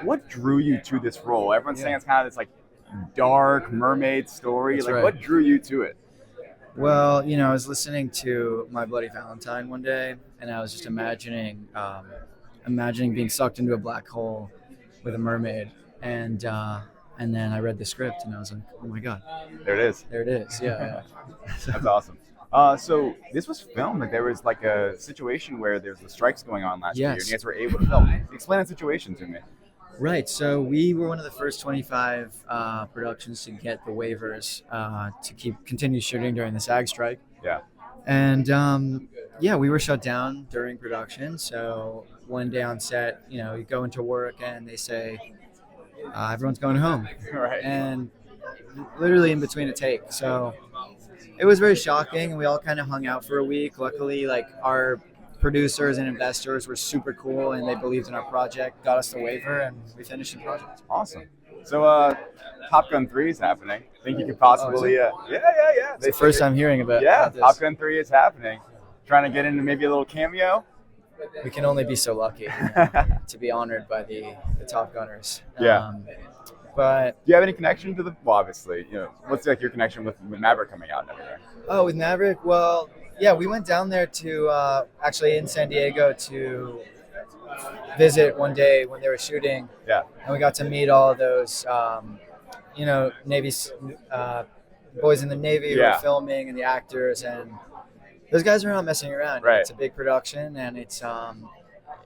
what drew you to this role? Everyone's saying it's kind of this like dark mermaid story. That's like, right. what drew you to it? Well, I was listening to My Bloody Valentine one day, and I was just imagining being sucked into a black hole with a mermaid, and then I read the script, and I was like, oh my god, There it is. there it is. Yeah. That's awesome. So this was filmed. Like there was like a situation where there's the strikes going on last year, and Yes. you guys were able to film. Explain that situation to me. Right. So we were one of the first 25 productions to get the waivers to continue shooting during the SAG strike. Yeah. And we were shut down during production. So one day on set, you go into work and they say, everyone's going home. Right. And literally in between a take. So it was very shocking. And we all kind of hung out for a week. Luckily, like our producers and investors were super cool and they believed in our project, got us the waiver, and we finished the project. Awesome. So Top Gun 3 is happening. Think you could possibly yeah. It's the first time hearing about this. Top Gun 3 is happening. Trying to get into maybe a little cameo. We can only be so lucky to be honored by the Top Gunners. Yeah. But do you have any connection to obviously, what's like your connection with Maverick coming out and everything? Oh, with Maverick? Well, yeah, we went down there to actually in San Diego to visit one day when they were shooting. Yeah. And we got to meet all of those, Navy boys in the Navy who were filming and the actors, and those guys are not messing around. Right. It's a big production, and it's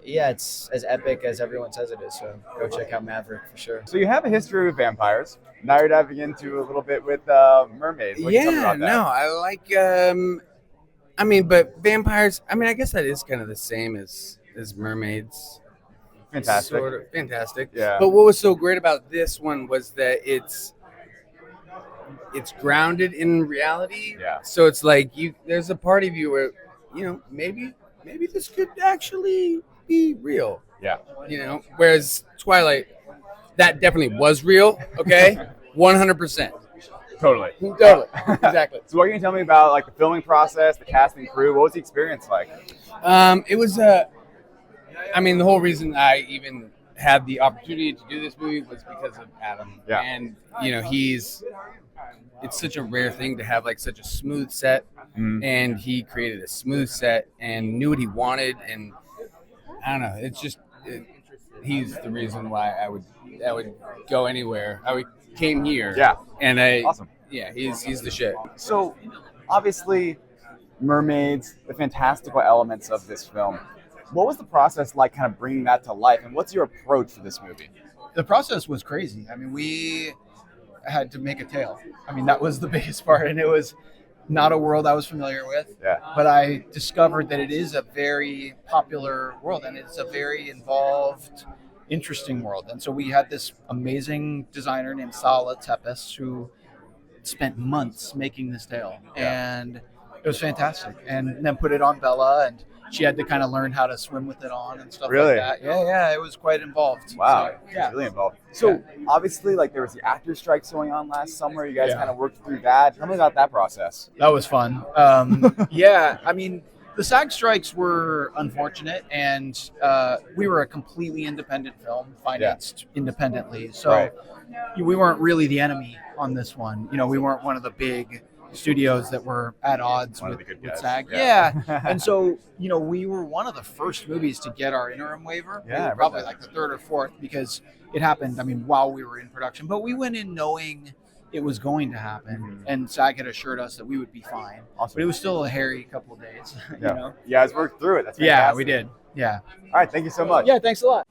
it's as epic as everyone says it is. So go check out Maverick for sure. So you have a history with vampires. Now you're diving into a little bit with mermaids. What can you tell me about that? No, I like. But vampires. I guess that is kind of the same as mermaids. Fantastic. Sort of fantastic. Yeah. But what was so great about this one was that it's grounded in reality. Yeah. So it's like there's a part of you where, maybe this could actually be real. Yeah. Whereas Twilight, that definitely was real. Okay. 100%. Totally. Exactly. So what can you tell me about like the filming process, the casting crew? What was the experience like? It was the whole reason I even had the opportunity to do this movie was because of Adam. Yeah. And it's such a rare thing to have like such a smooth set, and he created a smooth set and knew what he wanted, and I don't know. It's just he's the reason why I would go anywhere. I came here. Yeah. And awesome. Yeah, he's the shit. So obviously, mermaids, the fantastical elements of this film. What was the process like, kind of bringing that to life, and what's your approach for this movie? The process was crazy. We had to make a tale. That was the biggest part, and it was not a world I was familiar with. Yeah. But I discovered that it is a very popular world, and it's a very involved, interesting world. And so we had this amazing designer named Sala Tepes who spent months making this tale, and it was fantastic. And then put it on Bella, and she had to kind of learn how to swim with it on and stuff Really? like that. Yeah, it was quite involved. Wow. So, yeah. It's really involved. So obviously, like there was the actor strikes going on last summer. You guys kind of worked through that. Tell me about that process. That was fun. The SAG strikes were unfortunate, and we were a completely independent film, financed independently. So we weren't really the enemy on this one. We weren't one of the big studios that were at odds with SAG. And so, we were one of the first movies to get our interim waiver. Yeah, We were probably like the third or fourth, because it happened, while we were in production. But we went in knowing it was going to happen, and SAG had assured us that we would be fine. Awesome. But it was still a hairy couple of days. You guys worked through it. That's fantastic. Yeah, we did. Yeah. All right, thank you so much. Yeah, thanks a lot.